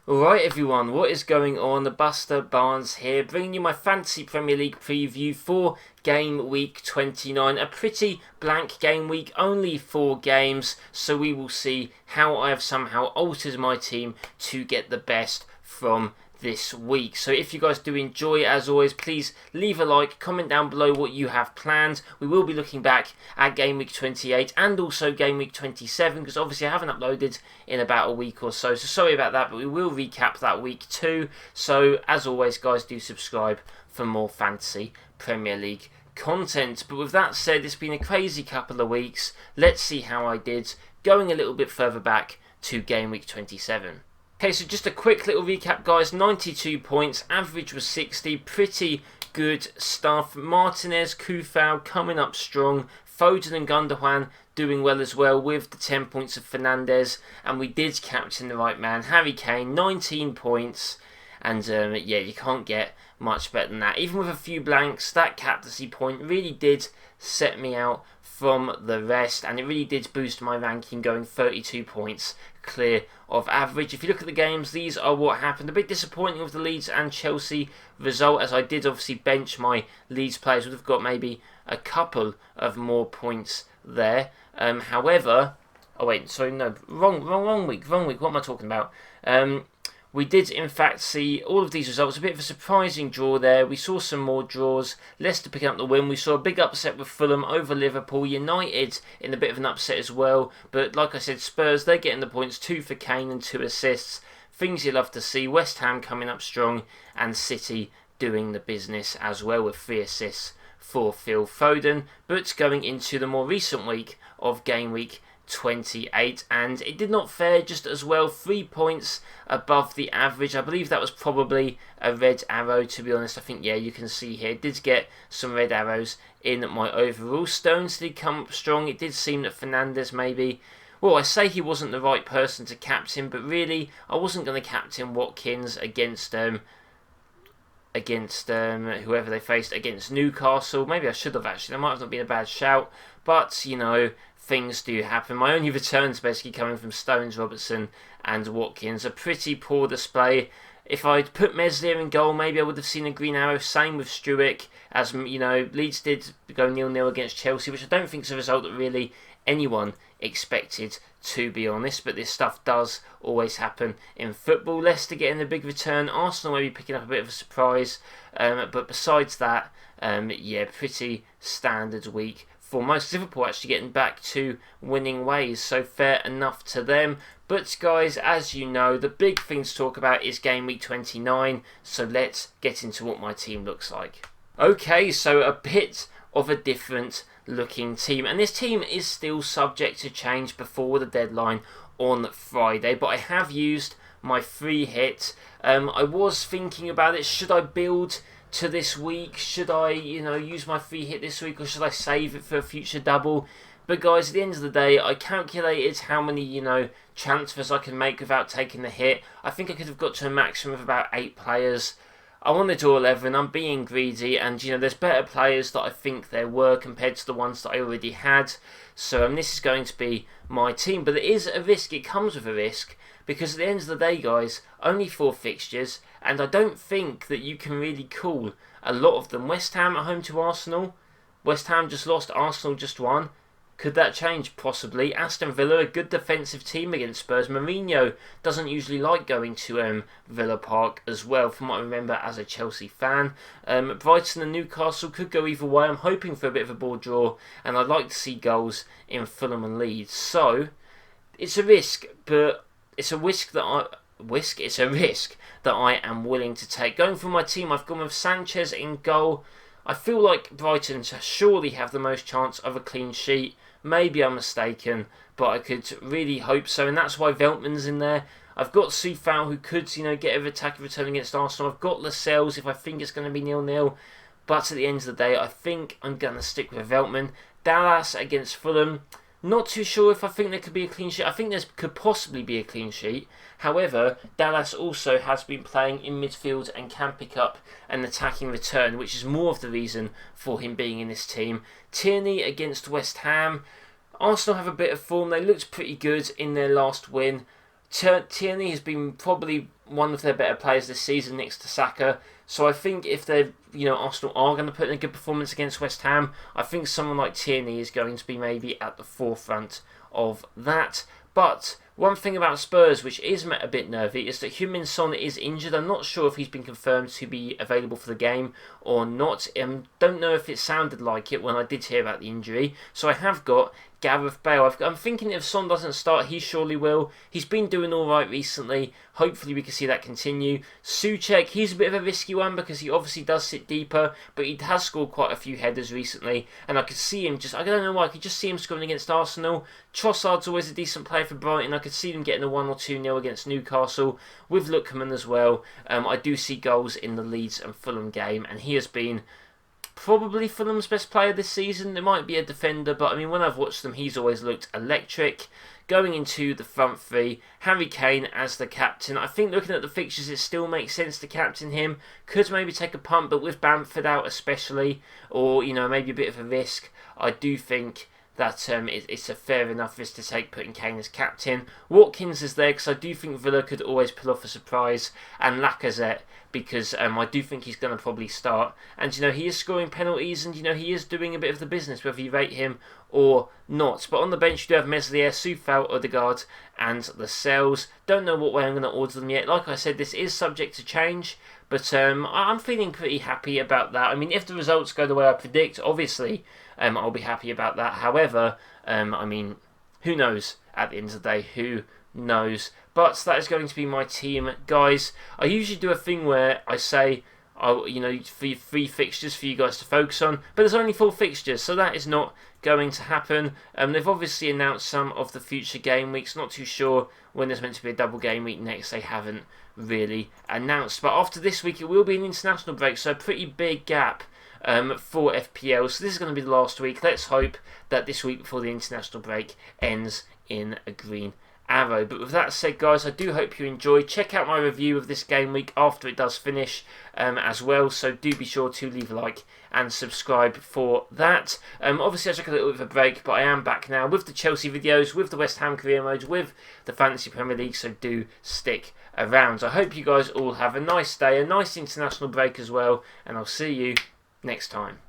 Alright everyone, what is going on? BusterBarnes here, bringing you my Fantasy Premier League preview for Game Week 29. A pretty blank game week, only 4 games, so we will see how I have somehow altered my team to get the best from this week. So if you guys do enjoy, as always, please leave a like, comment down below what you have planned. We will be looking back at Game Week 28 and also Game Week 27, because obviously I haven't uploaded in about a week or so, so sorry about that, but we will recap that week too. So as always guys, do subscribe for more Fantasy Premier League content. But with that said, it's been a crazy couple of weeks. Let's see how I did, going a little bit further back to Game Week 27. Okay, so just a quick little recap guys, 92 points, average was 60, pretty good stuff. Martinez, Kufau coming up strong, Foden and Gundogan doing well as well with the 10 points of Fernandes, and we did captain the right man, Harry Kane, 19 points, and yeah, you can't get much better than that. Even with a few blanks, that captaincy point really did set me out from the rest, and it really did boost my ranking, going 32 points clear of average. If you look at the games, these are what happened. A bit disappointing with the Leeds and Chelsea result, as I did obviously bench my Leeds players. Would have got maybe a couple of more points there. However, oh wait, sorry, no, wrong week. What am I talking about? We did in fact see all of these results. A bit of a surprising draw there. We saw some more draws. Leicester picking up the win. We saw a big upset with Fulham over Liverpool. United in a bit of an upset as well. But like I said, Spurs, they're getting the points. 2 for Kane and 2 assists. Things you love to see. West Ham coming up strong. And City doing the business as well with 3 assists for Phil Foden. But going into the more recent week of Game Week 28, and it did not fare just as well. 3 points above the average. I believe that was probably a red arrow, to be honest. I think, yeah, you can see here, it did get some red arrows in my overall. Stones did come up strong. It did seem that Fernandes maybe, well, I say he wasn't the right person to captain, but really I wasn't going to captain Watkins against whoever they faced against Newcastle. Maybe I should have actually. That might have not been a bad shout, but you know, things do happen. My only returns basically coming from Stones, Robertson and Watkins. A pretty poor display. If I'd put Meslier in goal, maybe I would have seen a green arrow. Same with Struijk, as you know, Leeds did go 0-0 against Chelsea, which I don't think is a result that really anyone expected, to be honest, but this stuff does always happen in football. Leicester getting a big return, Arsenal maybe picking up a bit of a surprise, but besides that, yeah, pretty standard week for most. Liverpool actually getting back to winning ways, so fair enough to them. But guys, as you know, the big thing to talk about is Game Week 29, so let's get into what my team looks like. Okay, so a bit of a different looking team, and this team is still subject to change before the deadline on Friday, but I have used my Freehit. I was thinking about it, should I build to this week? Should I, use my Freehit this week, or should I save it for a future double? But guys, at the end of the day, I calculated how many, transfers I can make without taking the hit. I think I could have got to a maximum of about 8 players. I want to do 11, I'm being greedy, and there's better players that I think there were compared to the ones that I already had. So this is going to be my team, but it is a risk, it comes with a risk, because at the end of the day guys, only 4 fixtures, and I don't think that you can really call a lot of them. West Ham at home to Arsenal. West Ham just lost, Arsenal just won. Could that change? Possibly. Aston Villa, a good defensive team against Spurs. Mourinho doesn't usually like going to Villa Park as well, from what I remember as a Chelsea fan. Brighton and Newcastle could go either way. I'm hoping for a bit of a ball draw, and I'd like to see goals in Fulham and Leeds. So, it's a risk, but it's a risk that I am willing to take. Going for my team, I've gone with Sanchez in goal. I feel like Brighton surely have the most chance of a clean sheet. Maybe I'm mistaken, but I could really hope so, and that's why Veltman's in there. I've got Soufal, who could, get an attacking return against Arsenal. I've got Lascelles if I think it's going to be 0-0. But at the end of the day, I think I'm going to stick with Veltman. Dallas against Fulham. Not too sure if I think there could be a clean sheet. I think there could possibly be a clean sheet. However, Dallas also has been playing in midfield and can pick up an attacking return, which is more of the reason for him being in this team. Tierney against West Ham. Arsenal have a bit of form. They looked pretty good in their last win. Tierney has been probably one of their better players this season next to Saka. So I think if they're, Arsenal are going to put in a good performance against West Ham, I think someone like Tierney is going to be maybe at the forefront of that. But one thing about Spurs, which is a bit nervy, is that Heung-min Son is injured. I'm not sure if he's been confirmed to be available for the game or not. Don't know if it sounded like it when I did hear about the injury. So I have got Gareth Bale. I'm thinking if Son doesn't start, he surely will. He's been doing alright recently. Hopefully we can see that continue. Souček, he's a bit of a risky one because he obviously does sit deeper, but he has scored quite a few headers recently, and I could see him I don't know why, I could just see him scoring against Arsenal. Trossard's always a decent player for Brighton. I could see them getting a 1 or 2-0 against Newcastle with Lookman as well. I do see goals in the Leeds and Fulham game, and he has been probably Fulham's best player this season. There might be a defender, but I mean, when I've watched them, he's always looked electric. Going into the front three, Harry Kane as the captain. I think looking at the fixtures, it still makes sense to captain him. Could maybe take a punt, but with Bamford out especially, or maybe a bit of a risk, I do think that it's a fair enough risk to take putting Kane as captain. Watkins is there because I do think Villa could always pull off a surprise, and Lacazette because I do think he's going to probably start. And he is scoring penalties, and he is doing a bit of the business, whether you rate him or not. But on the bench you do have Meslier, Soufal, Odegaard and Lascelles. Don't know what way I'm going to order them yet. Like I said, this is subject to change, but I'm feeling pretty happy about that. I mean, if the results go the way I predict, obviously I'll be happy about that. However, I mean, who knows at the end of the day? Who knows? But that is going to be my team, guys. I usually do a thing where I say, three fixtures for you guys to focus on, but there's only 4 fixtures, so that is not going to happen. They've obviously announced some of the future game weeks. Not too sure when there's meant to be a double game week next. They haven't really announced. But after this week, it will be an international break, so a pretty big gap for FPL. So this is going to be the last week. Let's hope that this week before the international break ends in a green arrow. But with that said, guys, I do hope you enjoyed. Check out my review of this game week after it does finish as well, so do be sure to leave a like and subscribe for that. Obviously I took a little bit of a break, but I am back now with the Chelsea videos, with the West Ham career modes, with the Fantasy Premier League, so do stick around. I hope you guys all have a nice day, a nice international break as well, and I'll see you next time.